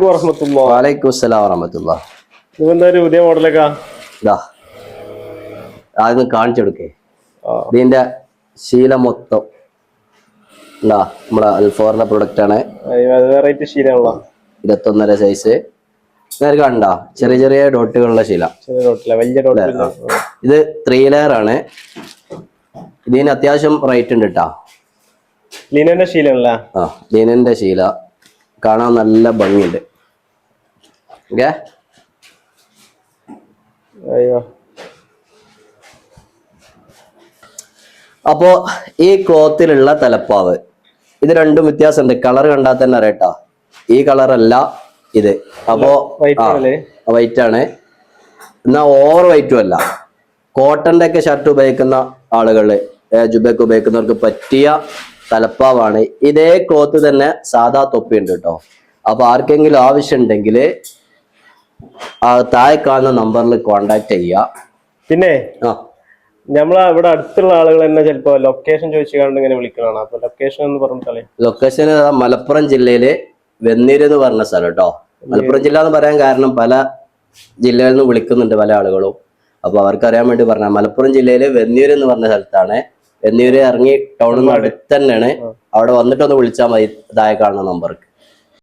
വാലൈക്കുസ്സലാം വറഹ്മത്തുള്ളാഹി. പുതിയ മോഡലൊക്കെ അതൊന്ന് കാണിച്ചെടുക്കേ. ഇതിന്റെ ശീല മൊത്തം നമ്മളെ അൽഫോറിന്റെ പ്രൊഡക്റ്റ് ആണ്. വെറൈറ്റി ശീലമുള്ള 21.5 സൈസ് കണ്ട ചെറിയ ചെറിയ ഡോട്ടുകളുള്ള ശീല. ഇത് 3 ലെയർ ആണ്. ഇതിന് അത്യാവശ്യം റേറ്റ് ഉണ്ട് കേട്ടാ. ലിനന്റെ ശീല ലിനന്റെ ശീല കാണാൻ നല്ല ഭംഗിയുണ്ട്. ഓക്കെ, അപ്പോ ഈ ക്ലോത്തിലുള്ള തലപ്പാവ് ഇത് രണ്ടും വ്യത്യാസമുണ്ട്. കളർ കണ്ടാൽ തന്നെ അറിയട്ടാ, ഈ കളറല്ല ഇത്. അപ്പോ വൈറ്റ് ആണ്, എന്നാ ഓവർ വൈറ്റും അല്ല. കോട്ടന്റെ ഒക്കെ ഷർട്ട് ഉപയോഗിക്കുന്ന ആളുകള്, ജുബക്ക് ഉപയോഗിക്കുന്നവർക്ക് പറ്റിയ തലപ്പാവാണ്. ഇതേ ക്ലോത്ത് തന്നെ സാധാ തൊപ്പിയുണ്ട് കേട്ടോ. അപ്പൊ ആർക്കെങ്കിലും ആവശ്യം ഉണ്ടെങ്കിൽ താഴെ കാണുന്ന നമ്പറിൽ കോണ്ടാക്ട് ചെയ്യുക. പിന്നെ നമ്മളെ ഇവിടെ അടുത്തുള്ള ആളുകൾ തന്നെ ചിലപ്പോ ലൊക്കേഷൻ ചോദിച്ചുകൊണ്ട് ഇങ്ങനെ വിളിക്കണതാണ്. അപ്പൊ ലൊക്കേഷൻ എന്ന് പറഞ്ഞാൽ ലൊക്കേഷൻ മലപ്പുറം ജില്ലയില് വെന്നീര് എന്ന് പറഞ്ഞ സ്ഥലം കേട്ടോ. മലപ്പുറം ജില്ല എന്ന് പറയാൻ കാരണം പല ജില്ലകളിൽ നിന്ന് വിളിക്കുന്നുണ്ട് പല ആളുകളും. അപ്പൊ അവർക്ക് അറിയാൻ വേണ്ടി പറഞ്ഞ മലപ്പുറം ജില്ലയില് വെന്നീര് എന്ന് പറഞ്ഞ സ്ഥലത്താണ്. വെന്നീര് ഇറങ്ങി ടൗണിൽ നിന്ന് അടുത്ത് തന്നെയാണ്. അവിടെ വന്നിട്ടൊന്ന് വിളിച്ചാൽ മതി താഴെ കാണുന്ന നമ്പർക്ക്.